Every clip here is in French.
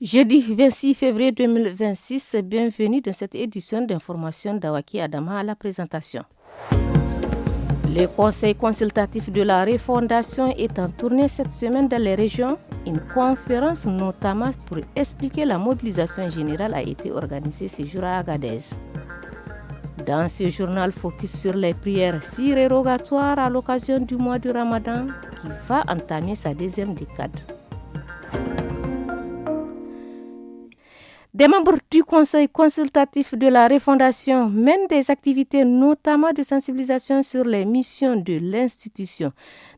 Jeudi 26 février 2026, bienvenue dans cette édition d'information d'Awaki Adama à la présentation. Le conseil consultatif de la refondation est en tournée cette semaine dans les régions. Une conférence notamment pour expliquer la mobilisation générale a été organisée ce jour à Agadez. Dans ce journal focus sur les prières surérogatoires à l'occasion du mois du Ramadan qui va entamer sa deuxième décade. Des membres du conseil consultatif de la refondation mènent des activités notamment de sensibilisation sur les missions de l'institution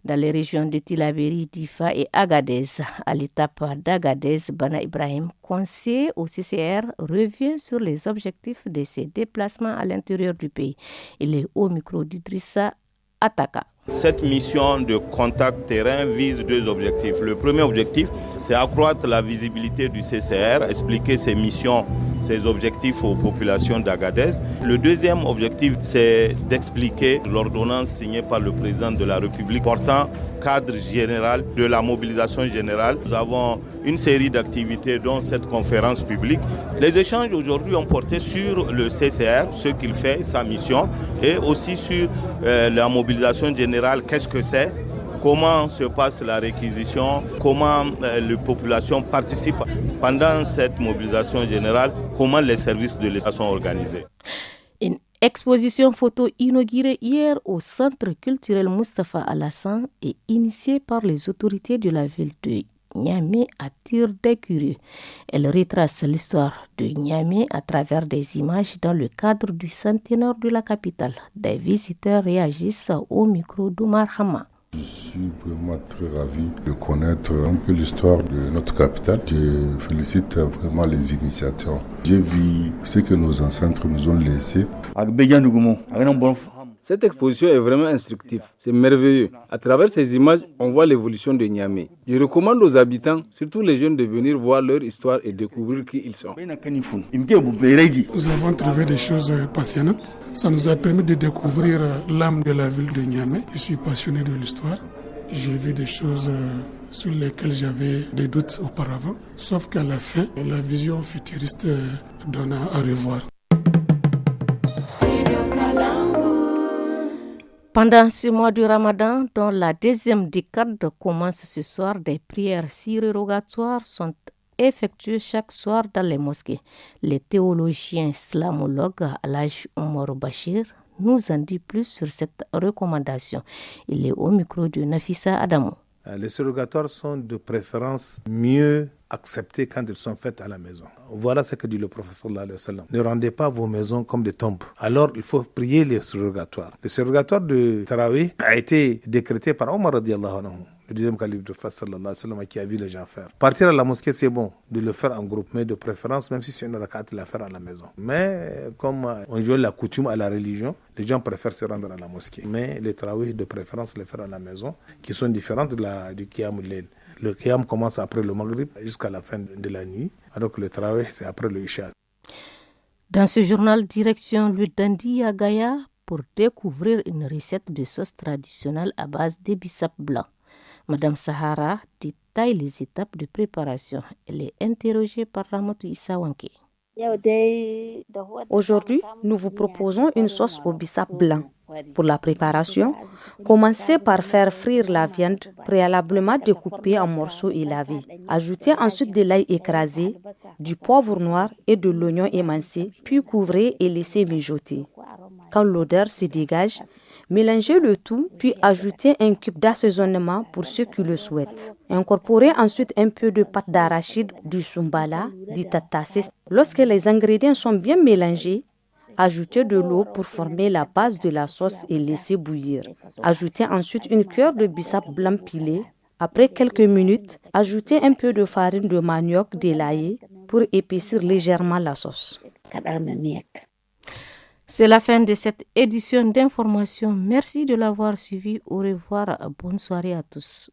dans les régions de Tillabéri, Difa et Agadez. À l'étape d'Agadez, Bana Ibrahim, conseiller au CCR, revient sur les objectifs de ses déplacements à l'intérieur du pays. Il est au micro d'Idrissa Ataka. Cette mission de contact terrain vise deux objectifs. Le premier objectif, c'est accroître la visibilité du CCR, expliquer ses missions, ses objectifs aux populations d'Agadez. Le deuxième objectif, c'est d'expliquer l'ordonnance signée par le président de la République portant cadre général de la mobilisation générale. Nous avons une série d'activités dont cette conférence publique. Les échanges aujourd'hui ont porté sur le CCR, ce qu'il fait, sa mission, et aussi sur la mobilisation générale, qu'est-ce que c'est, comment se passe la réquisition, comment les populations participent pendant cette mobilisation générale, comment les services de l'État sont organisés. Une exposition photo inaugurée hier au Centre culturel Moustapha Alassane et initiée par les autorités de la ville de Niamey attire des curieux. Elle retrace l'histoire de Niamey à travers des images dans le cadre du centenaire de la capitale. Des visiteurs réagissent au micro d'Oumar Hama. Je suis vraiment très ravi de connaître un peu l'histoire de notre capitale. Je félicite vraiment les initiateurs. J'ai vu ce que nos ancêtres nous ont laissé. Cette exposition est vraiment instructive, c'est merveilleux. À travers ces images, on voit l'évolution de Niamey. Je recommande aux habitants, surtout les jeunes, de venir voir leur histoire et découvrir qui ils sont. Nous avons trouvé des choses passionnantes. Ça nous a permis de découvrir l'âme de la ville de Niamey. Je suis passionné de l'histoire. J'ai vu des choses sur lesquelles j'avais des doutes auparavant. Sauf qu'à la fin, la vision futuriste donne à revoir. Pendant ce mois du Ramadan, dont la deuxième décade commence ce soir, des prières surérogatoires sont effectuées chaque soir dans les mosquées. Le théologien islamologue Alhaj Omar Bachir nous en dit plus sur cette recommandation. Il est au micro de Nafissa Adamou. Les surrogatoires sont de préférence mieux acceptés quand ils sont faits à la maison. Voilà ce que dit le prophète sallallahu alayhi wa sallam. Ne rendez pas vos maisons comme des tombes. Alors il faut prier les surrogatoires. Le surrogatoire de Tarawih a été décrété par Omar radiallahu anhu, le deuxième calife du prophète sallallahu alayhi wa sallam, qui a vu les gens faire. Partir à la mosquée, c'est bon de le faire en groupe, mais de préférence, même si c'est une rakat, de la faire à la maison. Mais comme on joue la coutume à la religion, les gens préfèrent se rendre à la mosquée. Mais les Tarawih, de préférence, les faire à la maison, qui sont différentes du Qiyam al-Layl. Le Qiyam commence après le Maghrib jusqu'à la fin de la nuit, alors que le Tarawih, c'est après le Isha. Dans ce journal, direction le Dandi à Gaïa pour découvrir une recette de sauce traditionnelle à base de bissap blanc. Madame Sahara détaille les étapes de préparation. Elle est interrogée par Ramotou Issa Wanké. Aujourd'hui, nous vous proposons une sauce au bissap blanc. Pour la préparation, commencez par faire frire la viande préalablement découpée en morceaux et lavée. Ajoutez ensuite de l'ail écrasé, du poivre noir et de l'oignon émincé, puis couvrez et laissez mijoter. Quand l'odeur se dégage, mélangez le tout, puis ajoutez un cube d'assaisonnement pour ceux qui le souhaitent. Incorporez ensuite un peu de pâte d'arachide, du sumbala, du tatassé. Lorsque les ingrédients sont bien mélangés, ajoutez de l'eau pour former la base de la sauce et laissez bouillir. Ajoutez ensuite une cuillère de bissap blanc pilé. Après quelques minutes, ajoutez un peu de farine de manioc délaillée pour épaissir légèrement la sauce. C'est la fin de cette édition d'information. Merci de l'avoir suivi. Au revoir. Bonne soirée à tous.